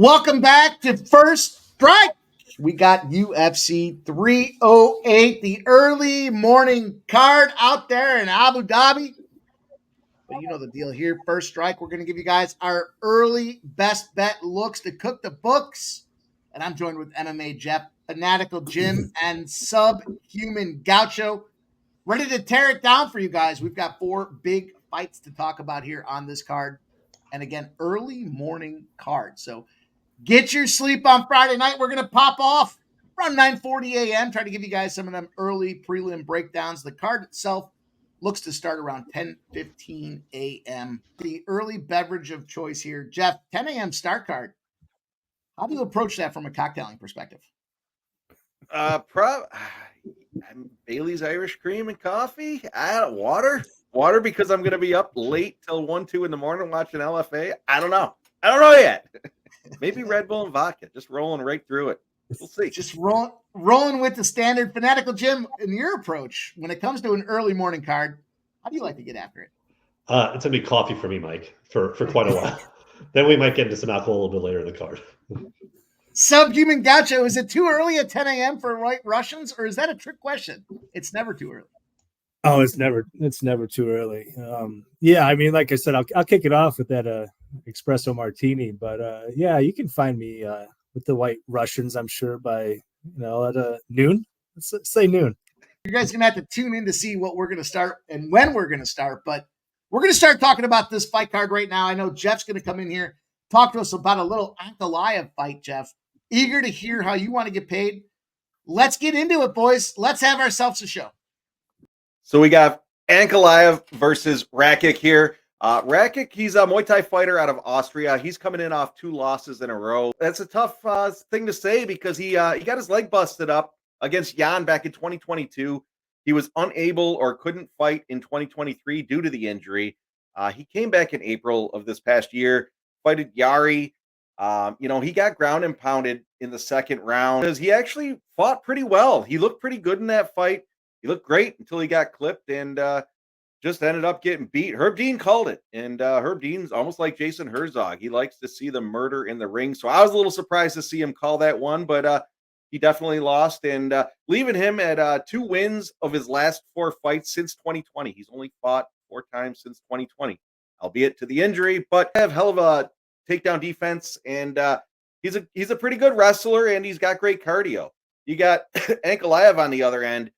Welcome back to First Strike. We got UFC 308, the early morning card out there in Abu Dhabi. But you know the deal here. First Strike, we're going to give you guys our early best bet looks to cook the books. And I'm joined with MMA Jeff, Fanatical Jim, and Subhuman Gaucho. Ready to tear it down for you guys. We've got 4 big fights to talk about here on this card. And again, early morning card. So get your sleep on Friday night. We're going to pop off around 9:40 a.m. Try to give you guys some of them early prelim breakdowns. The card itself looks to start around 10:15 a.m. The early beverage of choice here. Jeff, 10 a.m. start card. How do you approach that from a cocktailing perspective? Bailey's Irish cream and coffee. Water because I'm going to be up late till 1, 2 in the morning watching LFA. I don't know yet. Maybe Red Bull and vodka, just rolling right through it. We'll see. Just rolling with the standard. Fanatical Jim, in your approach, when it comes to an early morning card, how do you like to get after it? It's going to be coffee for me, Mike, for quite a while. Then we might get into some alcohol a little bit later in the card. Subhuman Gaucho, is it too early at 10 a.m. for White Russians, or is that a trick question? It's never too early. Oh, it's never too early. Yeah, I mean, like I said, I'll kick it off with that espresso martini, but yeah, you can find me with the White Russians, I'm sure, by at noon. Let's say noon. You guys are gonna have to tune in to see what we're gonna start and when we're gonna start, but we're gonna start talking about this fight card right now. I know Jeff's gonna come in here, talk to us about a little Ankalaev fight. Jeff, eager to hear how you want to get paid. Let's get into it, boys. Let's have ourselves a show. So we got Ankalaev versus Rakic here. Rakic, he's a Muay Thai fighter out of Austria. He's coming in off 2 losses in a row. That's a tough thing to say because he got his leg busted up against Jan back in 2022. He was unable or couldn't fight in 2023 due to the injury. He came back in April of this past year, fighted Yari. He got ground and pounded in the second round because he actually fought pretty well. He looked pretty good in that fight. He looked great until he got clipped and just ended up getting beat. Herb Dean called it, and Herb Dean's almost like Jason Herzog. He likes to see the murder in the ring. So I was a little surprised to see him call that one, but he definitely lost, and leaving him at 2 wins of his last 4 fights since 2020. He's only fought 4 times since 2020, albeit to the injury, but have hell of a takedown defense, and he's a pretty good wrestler, and he's got great cardio. You got Ankalaev on the other end.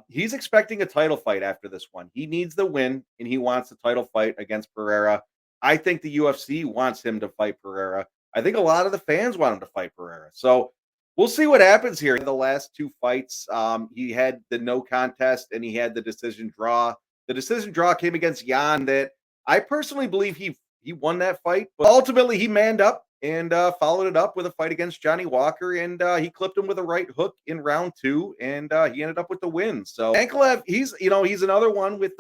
He's expecting a title fight after this one. He needs the win, and he wants a title fight against Pereira. I think the UFC wants him to fight Pereira. I think a lot of the fans want him to fight Pereira. So we'll see what happens here. In the last 2 fights, he had the no contest, and he had the decision draw. The decision draw came against Jan that I personally believe he won that fight, but ultimately he manned up and followed it up with a fight against Johnny Walker, and he clipped him with a right hook in round 2, and he ended up with the win. So Ankalaev, he's another one with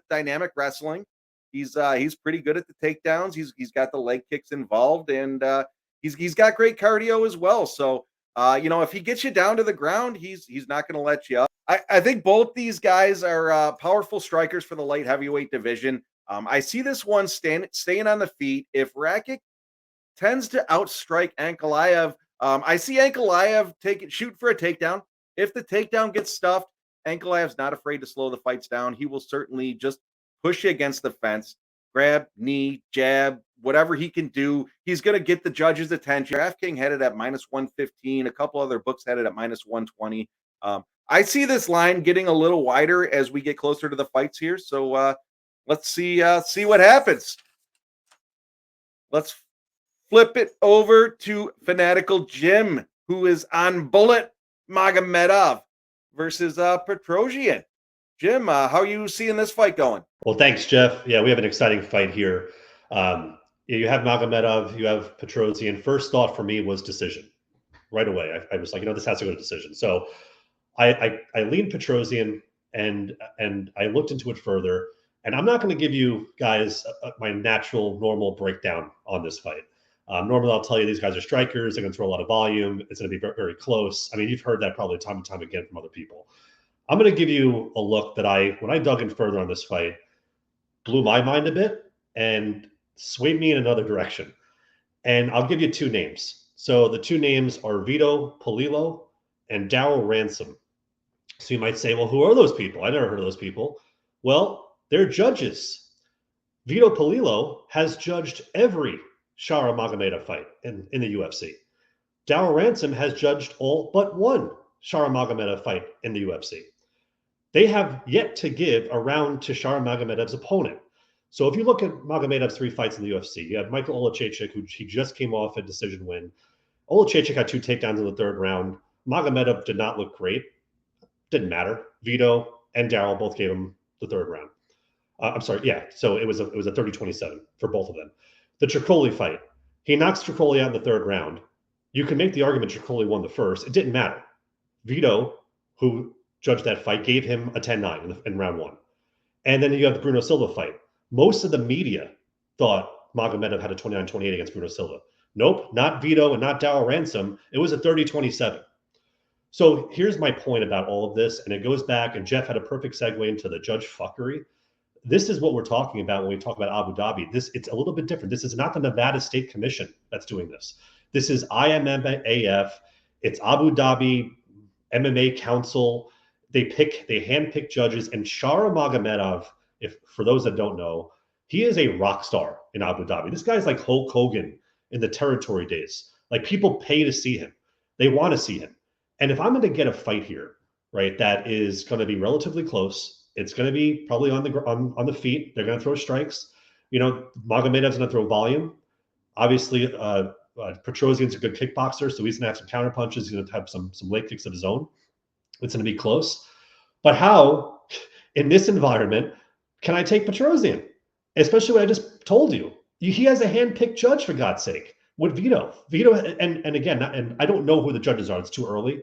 dynamic wrestling. He's pretty good at the takedowns. He's got the leg kicks involved, and he's got great cardio as well. So if he gets you down to the ground, he's not going to let you up. I think both these guys are powerful strikers for the light heavyweight division. I see this one staying on the feet. If Rakic tends to outstrike Ankalaev, I see Ankalaev shoot for a takedown. If the takedown gets stuffed, Ankalaev's not afraid to slow the fights down. He will certainly just push you against the fence, grab, knee, jab, whatever he can do. He's going to get the judges' attention. DraftKings had it at -115. A couple other books had it at -120. I see this line getting a little wider as we get closer to the fights here. So let's see what happens. Let's flip it over to Fanatical Jim, who is on Bullet Magomedov versus Petrosian. Jim, how are you seeing this fight going? Well, thanks, Jeff. Yeah, we have an exciting fight here. You have Magomedov, you have Petrosian. First thought for me was decision. Right away, I was like, this has to go to decision. So I leaned Petrosian, and I looked into it further. And I'm not going to give you guys my natural, normal breakdown on this fight. Normally, I'll tell you these guys are strikers. They're going to throw a lot of volume. It's going to be very, very close. I mean, you've heard that probably time and time again from other people. I'm going to give you a look that when I dug in further on this fight, blew my mind a bit and swayed me in another direction. And I'll give you two names. So the two names are Vito Polillo and Daryl Ransom. So you might say, well, who are those people? I never heard of those people. Well, they're judges. Vito Polillo has judged every Shara Magomedov fight in the UFC. Daryl Ransom has judged all but one Shara Magomedov fight in the UFC. They have yet to give a round to Shara Magomedov's opponent. So if you look at Magomedov's 3 fights in the UFC, you have Michael Olachechik, who he just came off a decision win. Olachechik had 2 takedowns in the 3rd round. Magomedov did not look great. Didn't matter. Vito and Daryl both gave him the 3rd round. I'm sorry, yeah. So it was a 30-27 for both of them. The Tricoli fight, he knocks Tricoli out in the 3rd round. You can make the argument Tricoli won the first. It didn't matter. Vito, who judged that fight, gave him a 10-9 in round 1. And then you have the Bruno Silva fight. Most of the media thought Magomedov had a 29-28 against Bruno Silva. Nope, not Vito and not Daryl Ransom. It was a 30-27. So here's my point about all of this, and it goes back, and Jeff had a perfect segue into the judge fuckery. This is what we're talking about when we talk about Abu Dhabi. It's a little bit different. This is not the Nevada State Commission that's doing this. This is IMMAF. It's Abu Dhabi MMA Council. They handpick judges, and Shara Magomedov, if for those that don't know, he is a rock star in Abu Dhabi. This guy's like Hulk Hogan in the territory days. Like, people pay to see him. They want to see him. And if I'm going to get a fight here, right, that is going to be relatively close, it's going to be probably on the feet. They're going to throw strikes. You know, Magomedov's going to throw volume. Obviously, Petrosian's a good kickboxer, so he's going to have some counter punches. He's going to have some leg kicks of his own. It's going to be close. But how, in this environment, can I take Petrosian? Especially what I just told you. He has a hand-picked judge, for God's sake, with Vito. And again, and I don't know who the judges are. It's too early.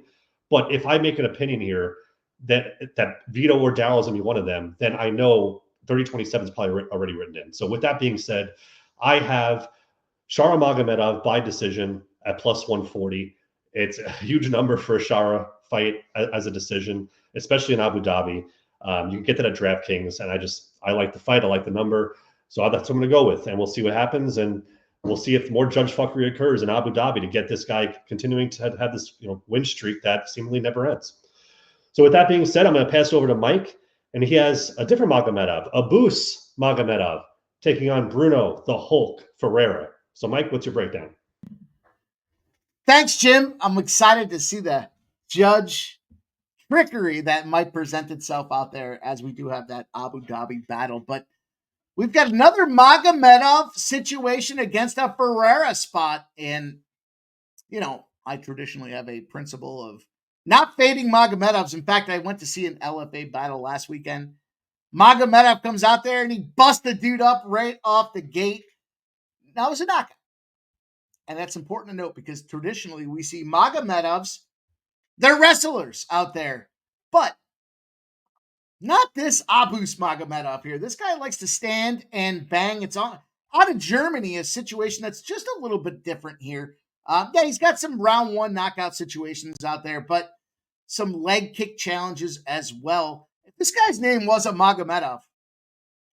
But if I make an opinion here that Vito or Daryl is going to be one of them, then I know 30-27 is probably already written in. So with that being said, I have Shara Magomedov by decision at plus 140. It's a huge number for a Shara fight as a decision, especially in Abu Dhabi. You can get that at DraftKings, and I like the fight. I like the number. So that's what I'm going to go with, and we'll see what happens, and we'll see if more judge fuckery occurs in Abu Dhabi to get this guy continuing to have this win streak that seemingly never ends. So with that being said, I'm going to pass over to Mike, and he has a different Magomedov, Abus Magomedov, taking on Bruno the Hulk Ferreira. So Mike, what's your breakdown? Thanks, Jim. I'm excited to see the judge trickery that might present itself out there as we do have that Abu Dhabi battle. But we've got another Magomedov situation against a Ferreira spot. And, I traditionally have a principle of not fading Magomedovs. In fact, I went to see an LFA battle last weekend. Magomedov comes out there and he busts the dude up right off the gate. Now, it was a knockout. And that's important to note because traditionally we see Magomedovs, they're wrestlers out there. But not this Abus Magomedov here. This guy likes to stand and bang. It's out of Germany, a situation that's just a little bit different here. He's got some round 1 knockout situations out there, but some leg kick challenges as well. If this guy's name wasn't Magomedov,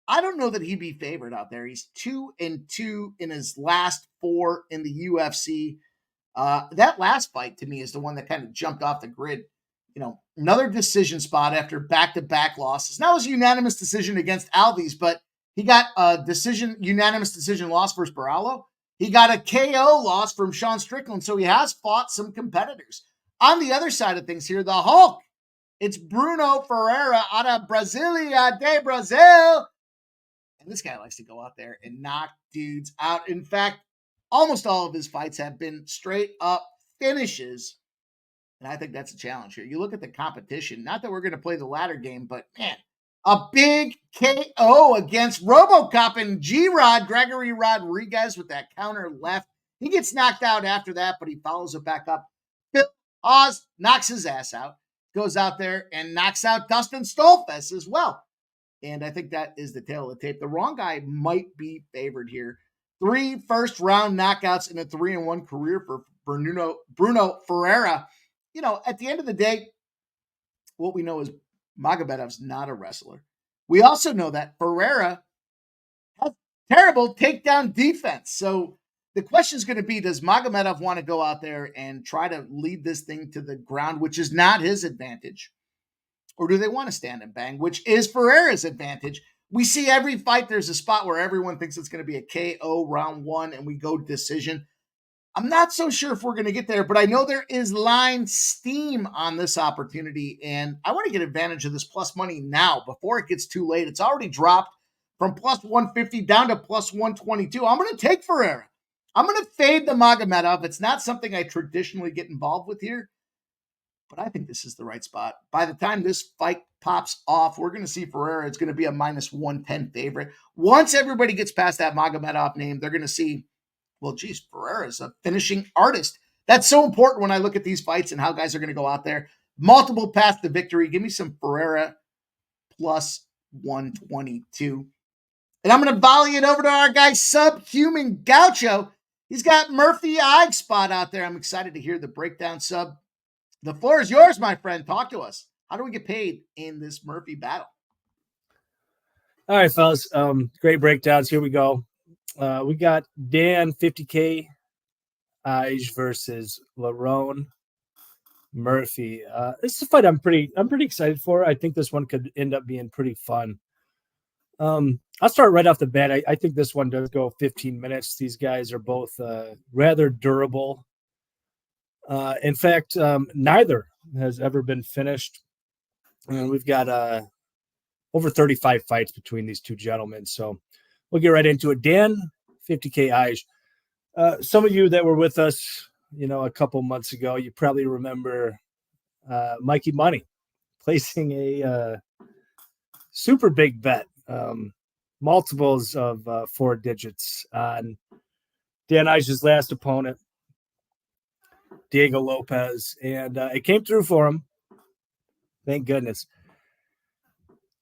I don't know that he'd be favored out there. He's 2-2 in his last 4 in the UFC. That last fight to me is the one that kind of jumped off the grid. Another decision spot after back-to-back losses. Now it was a unanimous decision against Alves, but he got a unanimous decision loss versus Barallo. He got a KO loss from Sean Strickland, so he has fought some competitors. On the other side of things here, the Hulk, it's Bruno Ferreira out of Brasilia de Brazil. And this guy likes to go out there and knock dudes out. In fact, almost all of his fights have been straight up finishes. And I think that's a challenge here. You look at the competition, not that we're going to play the ladder game, but man, a big KO against RoboCop and G-Rod, Gregory Rodriguez with that counter left. He gets knocked out after that, but he follows it back up. Phil Oz knocks his ass out, goes out there and knocks out Dustin Stolfes as well. And I think that is the tail of the tape. The wrong guy might be favored here. 3 first-round knockouts in a 3-1 career for Bruno Ferreira. At the end of the day, what we know is Magomedov's not a wrestler. We also know that Ferreira has terrible takedown defense. So the question is going to be, does Magomedov want to go out there and try to lead this thing to the ground, which is not his advantage? Or do they want to stand and bang, which is Ferreira's advantage? We see every fight, there's a spot where everyone thinks it's going to be a KO round one and we go decision. I'm not so sure if we're going to get there, but I know there is line steam on this opportunity, and I want to get advantage of this plus money now before it gets too late. It's already dropped from plus 150 down to plus 122. I'm going to take Ferreira. I'm going to fade the Magomedov. It's not something I traditionally get involved with here, but I think this is the right spot. By the time this fight pops off, we're going to see Ferreira. It's going to be a minus 110 favorite. Once everybody gets past that Magomedov name, they're going to see, well, geez, Ferreira is a finishing artist. That's so important when I look at these fights and how guys are going to go out there. Multiple paths to victory. Give me some Ferreira plus 122. And I'm going to volley it over to our guy, Subhuman Gaucho. He's got Murphy Ige spot out there. I'm excited to hear the breakdown, Sub. The floor is yours, my friend. Talk to us. How do we get paid in this Murphy battle? All right, fellas. Great breakdowns. Here we go. We got Dan 50K Ige versus Lerone Murphy. This is a fight I'm pretty excited for. I think this one could end up being pretty fun. I'll start right off the bat. I think this one does go 15 minutes. These guys are both rather durable. In fact, neither has ever been finished. And we've got over 35 fights between these two gentlemen. So we'll get right into it. Dan 50K Ige. Some of you that were with us, a couple months ago, you probably remember Mikey Money placing a super big bet, multiples of 4 digits on Dan Ige's last opponent, Diego Lopez, and it came through for him. Thank goodness.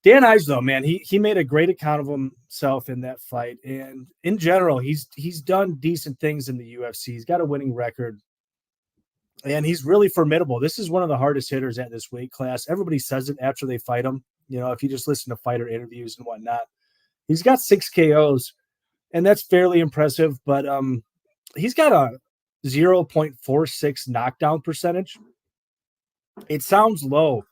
Dan Ige, though, man, he made a great account of himself in that fight, and in general, he's done decent things in the UFC. He's got a winning record, and he's really formidable. This is one of the hardest hitters at this weight class. Everybody says it after they fight him. If you just listen to fighter interviews and whatnot, he's got 6 KOs, and that's fairly impressive. But he's got a 0.46 knockdown percentage. It sounds low,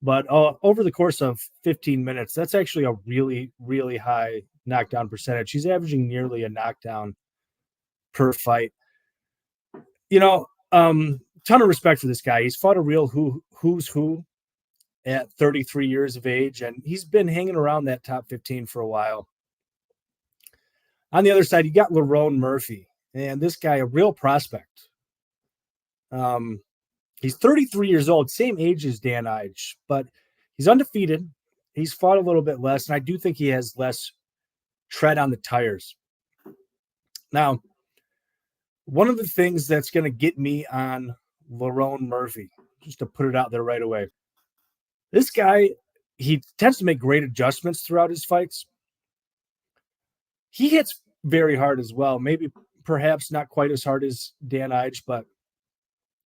but over the course of 15 minutes, that's actually a really, really high knockdown percentage. He's averaging nearly a knockdown per fight. Ton of respect for this guy. He's fought a real who's who at 33 years of age, and he's been hanging around that top 15 for a while. On the other side, you got Lerone Murphy, and this guy, a real prospect. He's 33 years old, same age as Dan Ige, but he's undefeated. He's fought a little bit less, and I do think he has less tread on the tires. Now, one of the things that's going to get me on Lerone Murphy, just to put it out there right away, this guy, he tends to make great adjustments throughout his fights. He hits very hard as well, maybe perhaps not quite as hard as Dan Ige, but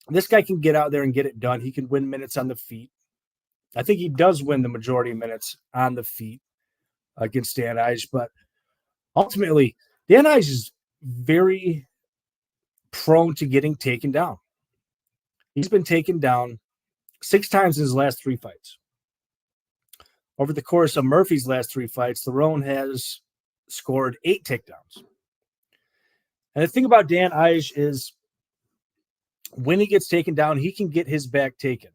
this guy can get out there and get it done. He can win minutes on the feet. I think he does win the majority of minutes on the feet against Dan Ige, but ultimately, Dan Ige is very prone to getting taken down. He's been taken down 6 times in his last 3 fights. Over the course of Murphy's last 3 fights, Lerone has scored 8 takedowns. And the thing about Dan Ige is when he gets taken down, he can get his back taken.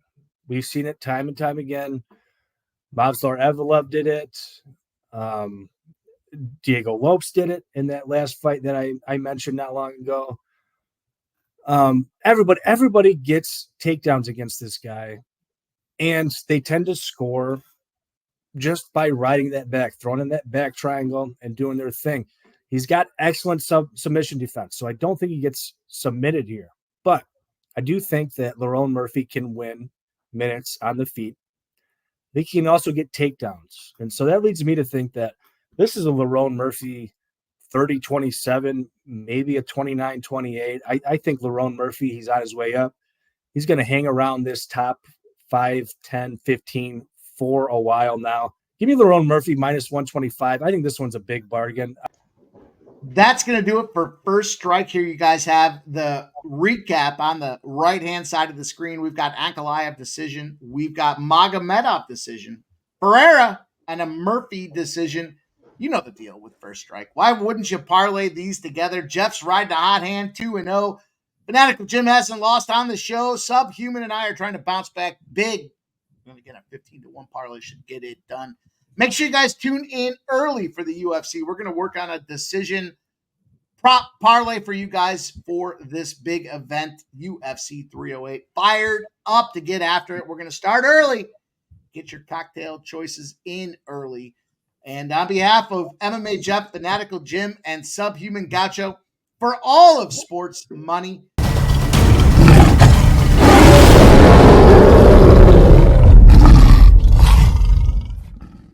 We've seen it time and time again. Movsar Evloev did it. Diego Lopes did it in that last fight that I mentioned not long ago. Everybody gets takedowns against this guy, and they tend to score just by riding that back, throwing in that back triangle and doing their thing. He's got excellent submission defense, so I don't think he gets submitted here. But I do think that Lerone Murphy can win minutes on the feet. I think he can also get takedowns. And so that leads me to think that this is a Lerone Murphy 30-27, maybe a 29-28. I think Lerone Murphy, he's on his way up. He's going to hang around this top 5, 10, 15 for a while now. Give me Lerone Murphy minus 125. I think this one's a big bargain. That's going to do it for First Strike. Here you guys have the recap on the right-hand side of the screen. We've got Ankalaev decision. We've got Magomedov decision. Pereira and a Murphy decision. You know the deal with First Strike. Why wouldn't you parlay these together? Jeff's riding a hot hand, 2-0. Fanatical Jim hasn't lost on the show. Subhuman and I are trying to bounce back big. Going to get a 15-1 parlay should get it done. Make sure you guys tune in early for the UFC. We're going to work on a decision prop parlay for you guys for this big event, UFC 308. Fired up to get after it. We're going to start early. Get your cocktail choices in early. And on behalf of MMA Jeff, Fanatical Jim, and Subhuman Gaucho, for all of sports money,